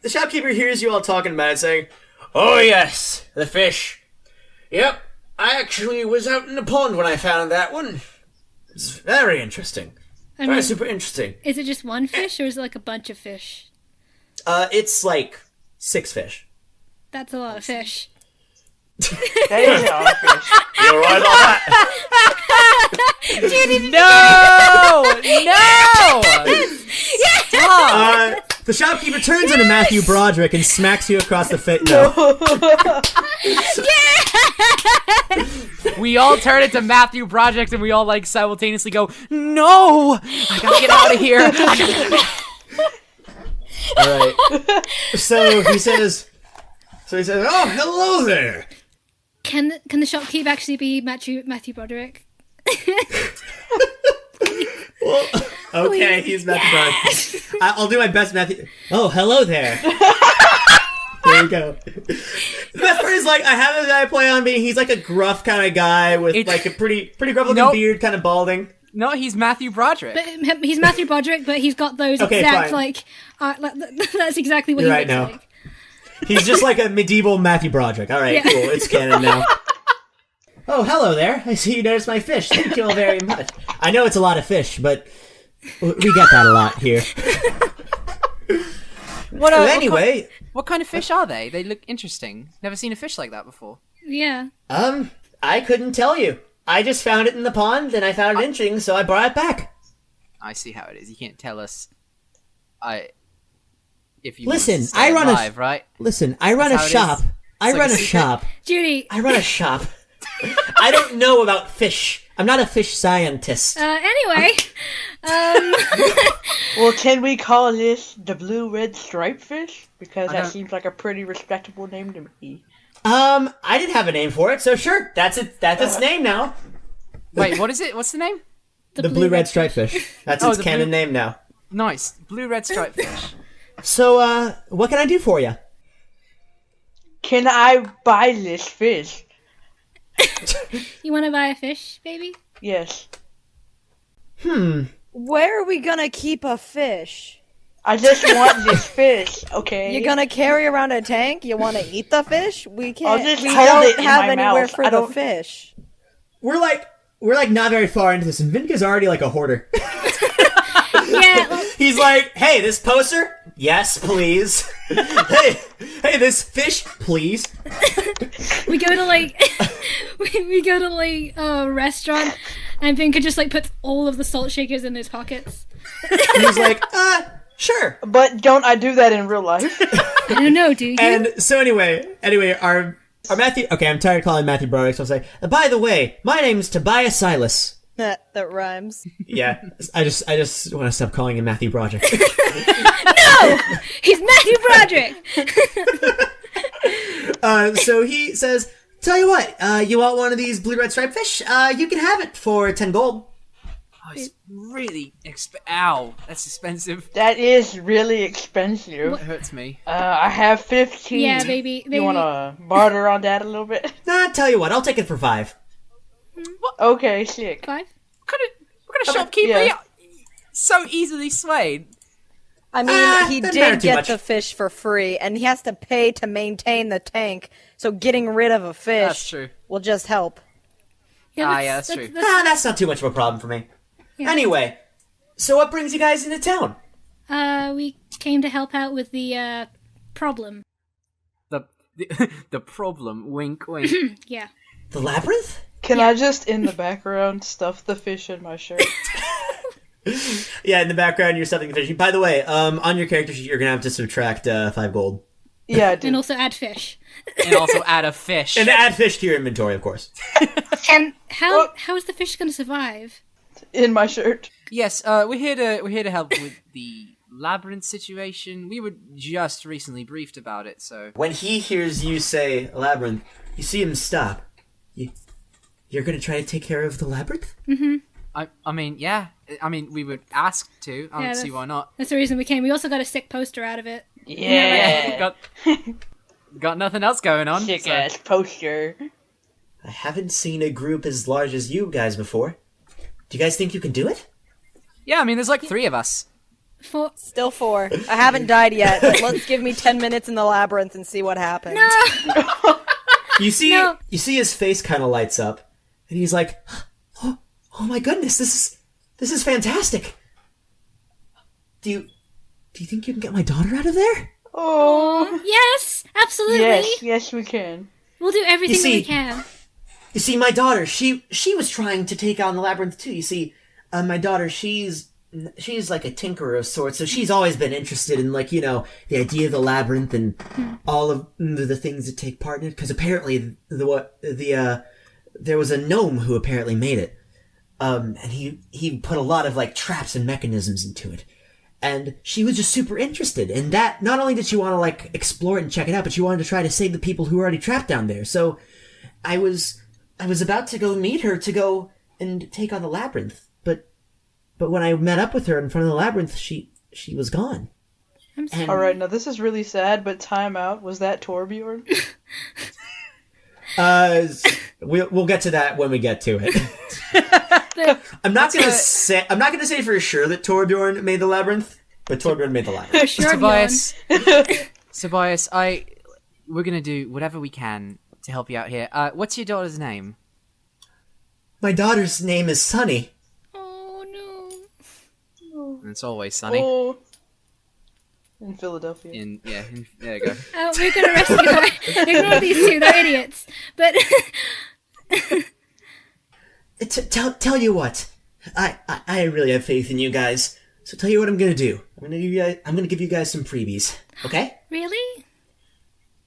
the shopkeeper hears you all talking about it, saying, "Oh yes, the fish. Yep, I actually was out in the pond when I found that one. It's very interesting. I Very mean, super interesting. is it just one fish or is it like a bunch of fish? It's like 6 fish. That's a lot of fish. That is all fish. You're right on that. No! Stop! The shopkeeper turns into Matthew Broderick and smacks you across the face. No. We all turn into Matthew Broderick and we all like simultaneously go, "No! I gotta get out of here." All right. So he says, "Oh, hello there." Can the shopkeep actually be Matthew Broderick? Well, okay, he's Matthew Broderick. I'll do my best, Matthew. Oh, hello there. There you go. The best part is, like, I have a guy play on me. He's like a gruff kind of guy with like a pretty gruff looking Nope. beard, kind of balding. No, he's Matthew Broderick. But he's Matthew Broderick, but he's got those Okay, exact fine. that's exactly what You're he right looks now. like. He's just like a medieval Matthew Broderick. All right, Yeah. cool. It's canon now. Oh, hello there. I see you noticed my fish. Thank you all very much. I know it's a lot of fish, but we get that a lot here. Anyway, What kind of fish are they? They look interesting. Never seen a fish like that before. Yeah. I couldn't tell you. I just found it in the pond, and I found it interesting, so I brought it back. I see how it is. You can't tell us. If you Listen, want to stay I run alive, right? Listen, I run a That's how it shop. is. I It's like run a a secret. shop. Judy. I run a shop. I don't know about fish. I'm not a fish scientist. Anyway, Well, can we call this the blue-red striped fish? Because I that don't- seems like a pretty respectable name to me. I didn't have a name for it, so sure, that's it. That's its name now. Wait, what is it? What's the name? The blue-red striped fish. That's Oh, its the canon blue- name now. Nice. Blue-red striped fish. So, what can I do for you? Can I buy this fish? you want to buy a fish, baby? Yes. Where are we gonna keep a fish? I just want this fish, okay? You're gonna carry around a tank? You want to eat the fish? We can't. I'll just We hold don't it in have my anywhere mouth. for I the don't- fish. We're like not very far into this, and Vinca's already like a hoarder. Yeah. Well, He's like, hey, this poster? Yes, please. hey, this fish, please. we go to like we go to like a restaurant, and Vinca just like puts all of the salt shakers in his pockets. He's like, sure. But don't I do that in real life? I don't know, do you? And so anyway, our Matthew. Okay, I'm tired of calling Matthew Broderick, so I'll say, by the way, my name's Tobias Silas. That rhymes. Yeah, I just want to stop calling him Matthew Broderick. No, he's Matthew Broderick. So he says, tell you what, you want one of these blue-red striped fish? You can have it for 10 gold. Oh, it's really Ow, that's expensive. That is really expensive. It hurts me. I have 15. Yeah, baby. You want to barter on that a little bit? Nah, tell you what, I'll take it for 5. Okay, sick. 5. What kind of shopkeeper? yeah. Are you? So easily swayed. I mean, he doesn't matter did too get much. the fish for free, and he has to pay to maintain the tank. So getting rid of a fish That's true. will just help. Yeah, that's true. That's not too much of a problem for me. Anyway, so what brings you guys into town? We came to help out with the problem. The problem. Wink, wink. Yeah. The labyrinth? Can I just, in the background, stuff the fish in my shirt? Yeah, in the background, you're stuffing the fish. By the way, on your character sheet, you're gonna have to subtract 5 gold. Yeah, I did. And also add fish. And also add a fish. And add fish to your inventory, of course. And how is the fish going to survive? In my shirt. Yes, we're here to help with the labyrinth situation. We were just recently briefed about it, so When he hears you say labyrinth, you see him stop. You're gonna try to take care of the labyrinth? I mean, yeah. I mean, we were asked to. I Yeah, don't see why not. That's the reason we came. We also got a sick poster out of it. Yeah. Got nothing else going on. Sick so- ass poster. I haven't seen a group as large as you guys before. Do you guys think you can do it? Yeah, I mean, there's like 3 of us. Still 4. I haven't died yet, but let's give me 10 minutes in the labyrinth and see what happens. No! You see, No. you see his face kind of lights up, and he's like, "Oh my goodness, this is fantastic. Do you think you can get my daughter out of there?" Oh. Yes, absolutely. Yes, we can. We'll do everything that we see- can. You see, my daughter, she was trying to take on the labyrinth too. You see, my daughter, she's like a tinkerer of sorts, so she's always been interested in, like, the idea of the labyrinth and all of the things that take part in it. Because apparently, there was a gnome who apparently made it, and he put a lot of like traps and mechanisms into it. And she was just super interested in that. Not only did she want to like explore it and check it out, but she wanted to try to save the people who were already trapped down there. So I was about to go meet her to go and take on the labyrinth, but when I met up with her in front of the labyrinth, she was gone. I'm sorry. All right, now this is really sad, but time out. Was that Torbjorn? We'll get to that when we get to it. But I'm not gonna say for sure that Torbjorn made the labyrinth, but Torbjorn made the labyrinth. for sure, Tobias, Tobias, we're gonna do whatever we can to help you out here. What's your daughter's name? My daughter's name is Sunny. Oh no. It's always sunny. Oh. In Philadelphia. There you go. We're gonna rescue her. Ignore these 2; they're idiots. But Tell you what, I really have faith in you guys. So tell you what I'm gonna do. I'm gonna give you guys some freebies. Okay? really,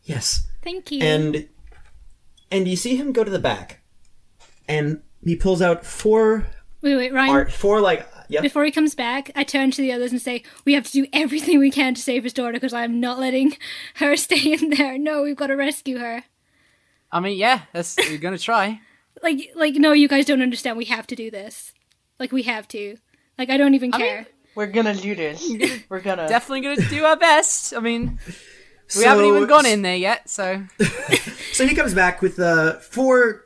Yes. thank you. And you see him go to the back, and he pulls out 4 wait, Ryan. Yep. Before he comes back, I turn to the others and say, "We have to do everything we can to save his daughter because I'm not letting her stay in there. No, we've got to rescue her." I mean, yeah, we're gonna try. No, you guys don't understand. We have to do this. Like, we have to. Like, I don't even care. We're gonna do this. We're gonna... Definitely gonna do our best. I mean, we haven't even gone in there yet, so. So he comes back with 4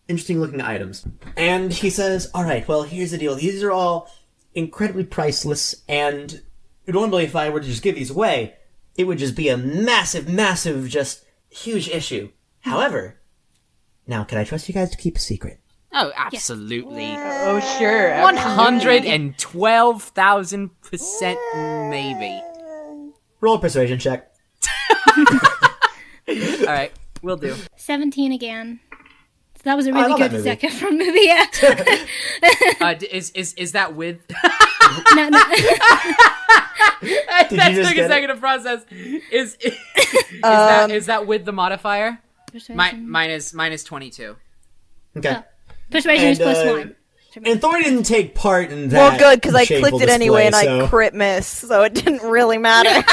interesting looking items. And he says, "Alright, well, here's the deal. These are all incredibly priceless, and normally if I were to just give these away, it would just be a massive, just huge issue. However, now can I trust you guys to keep a secret?" Oh, absolutely. Oh, sure. absolutely. 112,000% maybe. Roll a persuasion check. Alright, we'll do. 17 again. So that was a I really love good that movie. Zeka from movie. Yeah. Is that with? No. Did you That just took get a it? second to process. Is that with the modifier? Persuasion. Mine is 22. Okay. Oh. Persuasion is plus 1. And Thorney didn't take part in that. Well, good, because I shameful clicked it anyway and display, I crit miss, so it didn't really matter.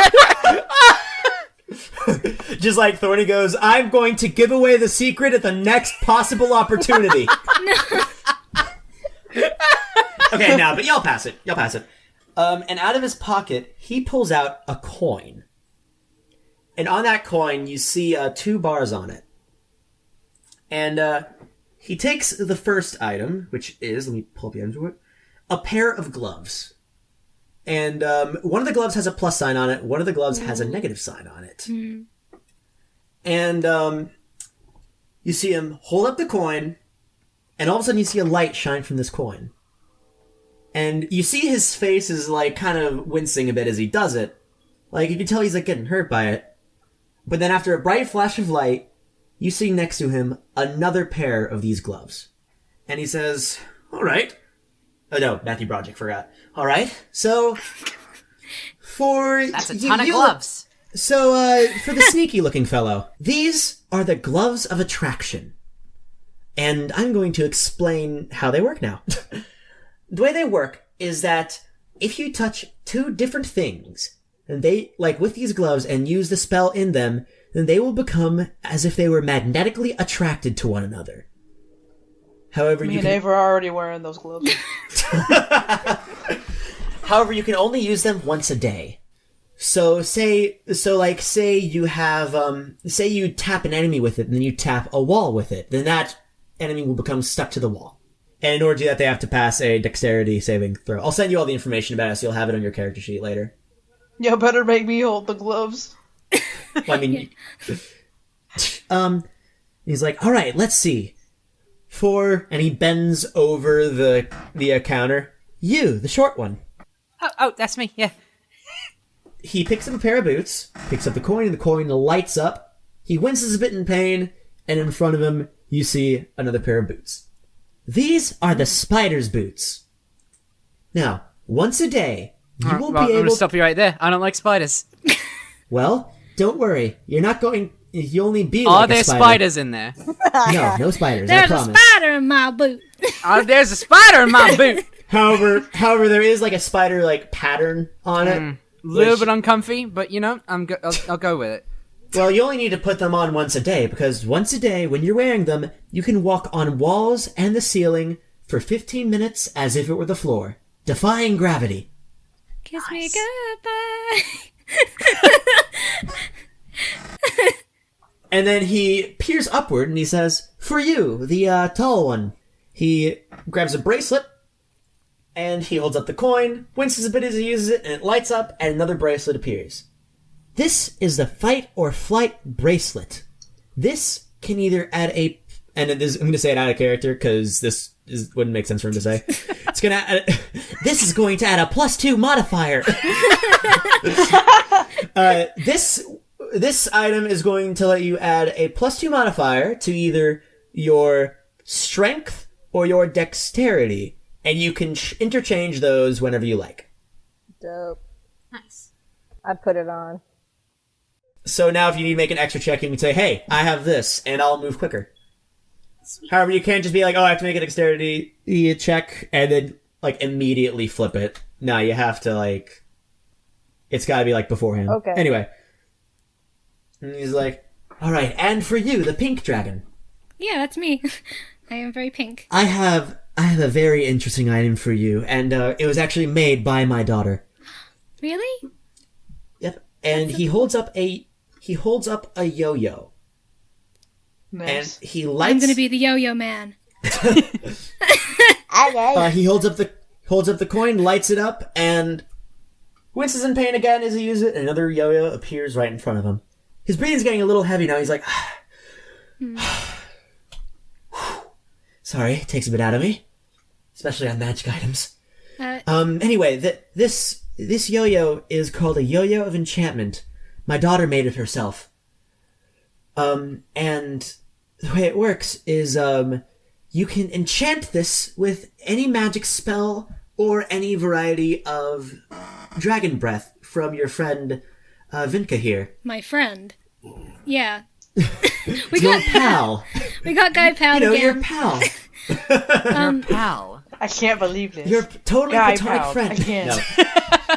Just like Thorny goes, "I'm going to give away the secret at the next possible opportunity." Okay, now, but y'all pass it. And out of his pocket, he pulls out a coin. And on that coin, you see 2 bars on it. And he takes the first item, which is, let me pull up the item to it, a pair of gloves. And one of the gloves has a plus sign on it. One of the gloves has a negative sign on it. And you see him hold up the coin, and all of a sudden you see a light shine from this coin. And you see his face is like kind of wincing a bit as he does it. Like you can tell he's like getting hurt by it. But then after a bright flash of light, you see next to him another pair of these gloves. And he says, "All right." Oh no, Matthew Broderick forgot. "All right, so for That's a ton of gloves. So for the sneaky looking fellow, these are the gloves of attraction, and I'm going to explain how they work now. The way they work is that if you touch 2 different things, and they like with these gloves and use the spell in them, then they will become as if they were magnetically attracted to one another. However, Me you and can... Ava are already wearing those gloves. However, you can only use them once a day. say you have, say you tap an enemy with it, and then you tap a wall with it, then that enemy will become stuck to the wall. And in order to do that, they have to pass a dexterity saving throw. I'll send you all the information about it, so you'll have it on your character sheet later. You better make me hold the gloves. Well, I mean, he's like, all right, let's see. And he bends over the counter. You, the short one. Oh, that's me. Yeah. He picks up a pair of boots, picks up the coin, and the coin lights up. He winces a bit in pain, and in front of him, you see another pair of boots. These are the spider's boots. Now, once a day, you will be able... I'm going to stop you right there. I don't like spiders. Well, don't worry. You'll only be Are like there a spider. spiders in there? No spiders, There's I a promise. spider in my boot. There's a spider in my boot. However, there is like a spider like pattern on it. A little bit uncomfy, but I'll go with it. Well, you only need to put them on once a day, because once a day, when you're wearing them, you can walk on walls and the ceiling for 15 minutes as if it were the floor, defying gravity. Kiss me goodbye. And then he peers upward and he says, for you, the tall one. He grabs a bracelet, and he holds up the coin, winces a bit as he uses it, and it lights up, and another bracelet appears. This is the fight or flight bracelet. This can either add I'm going to say it out of character because wouldn't make sense for him to say. It's going to add, this is going to add a +2 modifier. This item is going to let you add a +2 modifier to either your strength or your dexterity, and you can interchange those whenever you like. Dope. Nice. I put it on. So now if you need to make an extra check, you can say, hey, I have this, and I'll move quicker. Sweet. However, you can't just be like, oh, I have to make a dexterity check, and then, like, immediately flip it. No, you have to, like... It's gotta be, like, beforehand. Okay. Anyway. And he's like, alright, and for you, the pink dragon. Yeah, that's me. I am very pink. I have a very interesting item for you, and it was actually made by my daughter. Really? Yep. And he holds up a yo-yo. Nice. And he lights... I'm gonna be the yo-yo man. He holds up the coin, lights it up, and winces in pain again as he uses it, and another yo-yo appears right in front of him. His breathing's getting a little heavy now. He's like... Sorry, it takes a bit out of me. Especially on magic items. Anyway, this yo-yo is called a yo-yo of enchantment. My daughter made it herself. And the way it works is, you can enchant this with any magic spell or any variety of dragon breath from your friend, Vinca here. My friend. Yeah. Your pal. We got Guy Pal You know, again. your pal. Your pal. I can't believe this. Your totally Guy platonic pal. friend. I can't. No.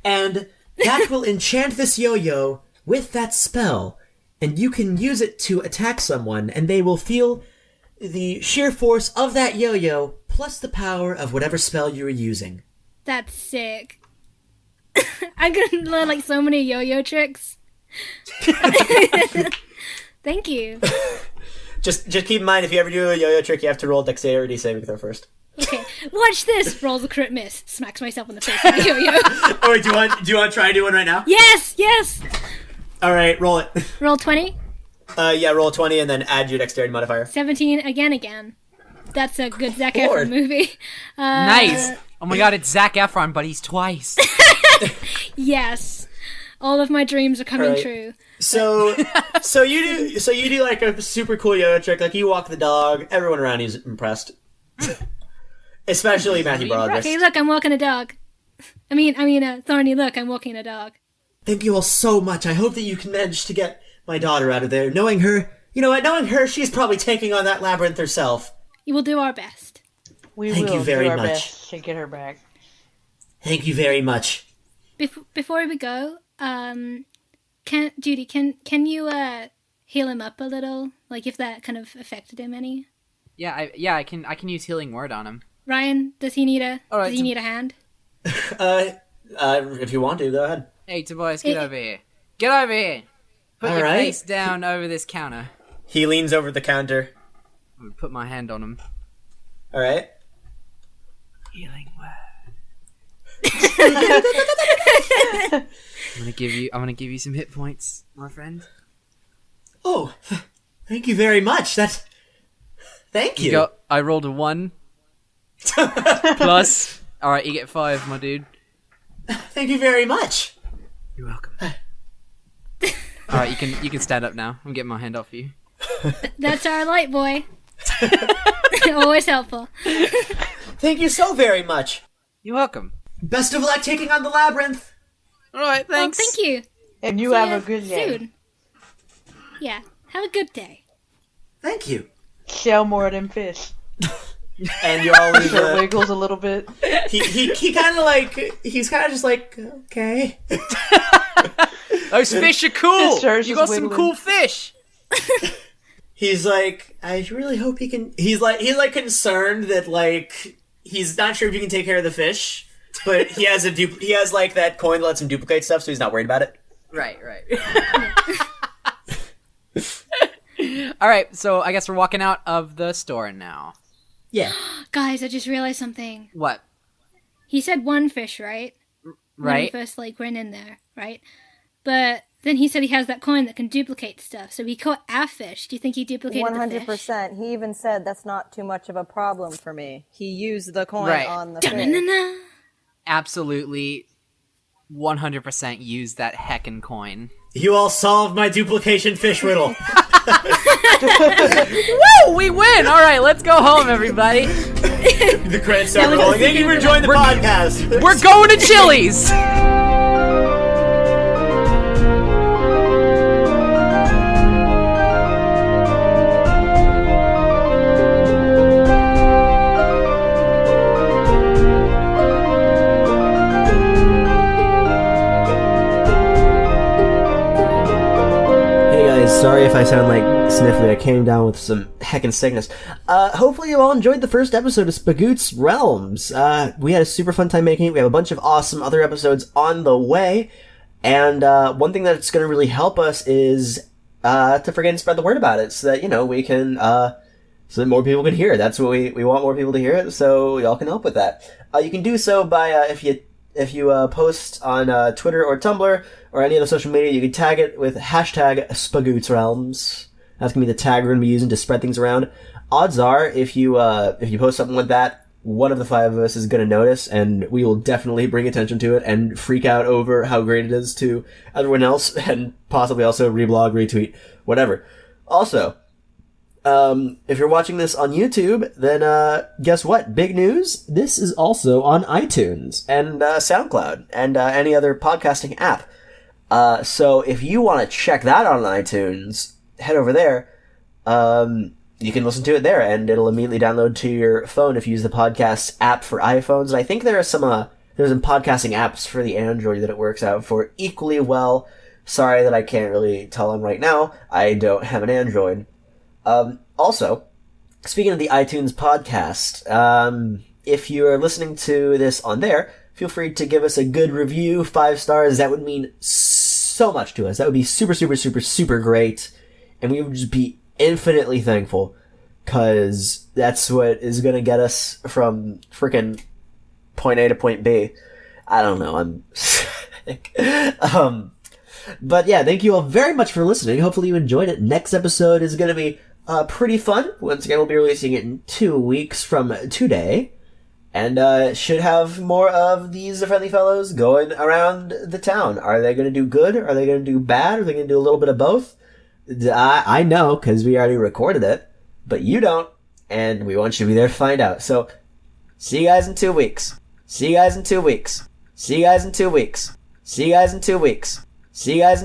And that will enchant this yo-yo with that spell, and you can use it to attack someone, and they will feel the sheer force of that yo-yo plus the power of whatever spell you are using. That's sick. I'm gonna learn like so many yo-yo tricks. Thank you. Just keep in mind, if you ever do a yo-yo trick, you have to roll dexterity saving throw first. Okay, watch this. Rolls a crit miss. Smacks myself in the face with a yo-yo. Or do you want to try to do one right now? Yes. All right, roll it. Roll 20. Yeah, roll 20 and then add your dexterity modifier. 17 again. That's a good Zac Lord. Efron movie. Nice. Oh my god, it's Zac Efron, but he's twice. Yes. All of my dreams are coming Right. true. So you do like a super cool yo-yo trick. Like you walk the dog. Everyone around you is impressed, especially Matthew Broderick. Okay, look, I'm walking a dog. I mean, Thorney, look, I'm walking a dog. Thank you all so much. I hope that you can manage to get my daughter out of there. Knowing her, you know what? Knowing her, she's probably taking on that labyrinth herself. You will do our best. We Thank will you very do our much. best to get her back. Thank you very much. Before we go, Judy, can you heal him up a little? Like if that kind of affected him any? I can use healing word on him. Ryan, does he need a All right, does he need a hand? If you want to, go ahead. Hey, Tobias, get over here. Get over here. Put All your right. face down over this counter. He leans over the counter. I'm gonna put my hand on him. All right. Healing word. I'm gonna give you some hit points, my friend. Oh, thank you very much. Thank you. I rolled a 1. Plus. Alright, you get 5, my dude. Thank you very much. You're welcome. Alright, you can stand up now. I'm getting my hand off you. That's our light boy. Always helpful. Thank you so very much. You're welcome. Best of luck taking on the labyrinth. Alright, thanks. Oh, thank you. And you See have ya a good day. soon. Yeah, have a good day. Thank you. Shell more of them fish. And you all leave. So it wiggles a little bit. He kind of like he's kind of just like okay. Those fish are cool. Starts You just got some wiggling. cool fish. He's like, I really hope he can. He's like concerned that like he's not sure if he can take care of the fish, but he has he has like that coin that lets him duplicate stuff, so he's not worried about it. Right. Alright, so I guess we're walking out of the store now. Yeah. Guys, I just realized something. What? He said one fish, right? When we Right? first went in there, right? But then he said he has that coin that can duplicate stuff. So he caught a fish. Do you think he duplicated the fish? 100%. He even said that's not too much of a problem for me. He used the coin Right. on the fish. Da-na-na-na. Absolutely 100% use that heckin' coin. You all solved my duplication fish riddle. Woo! We win! Alright, let's go home, everybody. The credits start was rolling. the Thank you for joining the podcast. We're going to Chili's! Hey guys, sorry if I sound like sniffly. I came down with some heckin' sickness. Hopefully you all enjoyed the first episode of Spagoots Realms. We had a super fun time making it. We have a bunch of awesome other episodes on the way. And one thing that's going to really help us is to forget and spread the word about it so that, we can, so that more people can hear it. That's what we want more people to hear it, so y'all can help with that. You can do so by, if you post on Twitter or Tumblr or any other social media, you can tag it with hashtag SpagootsRealms. That's going to be the tag we're going to be using to spread things around. Odds are, if you post something like that, one of the 5 of us is going to notice, and we will definitely bring attention to it and freak out over how great it is to everyone else, and possibly also reblog, retweet, whatever. Also, if you're watching this on YouTube, then guess what? Big news! This is also on iTunes and SoundCloud and any other podcasting app. So if you want to check that out on iTunes, head over there. You can listen to it there, and it'll immediately download to your phone if you use the podcast app for iPhones. And I think there's some podcasting apps for the Android that it works out for equally well. Sorry that I can't really tell them right now. I don't have an Android. Also, speaking of the iTunes podcast, if you're listening to this on there, feel free to give us a good review, 5 stars. That would mean so much to us. That would be super, super, super, super great. And we would just be infinitely thankful, because that's what is going to get us from freaking point A to point B. I don't know. I'm sick. But yeah, thank you all very much for listening. Hopefully you enjoyed it. Next episode is going to be pretty fun. Once again, we'll be releasing it in 2 weeks from today. And should have more of these friendly fellows going around the town. Are they going to do good? Are they going to do bad? Are they going to do a little bit of both? I know, because we already recorded it. But you don't. And we want you to be there to find out. So, see you guys in 2 weeks. See you guys in 2 weeks. See you guys in 2 weeks. See you guys in 2 weeks. See you guys in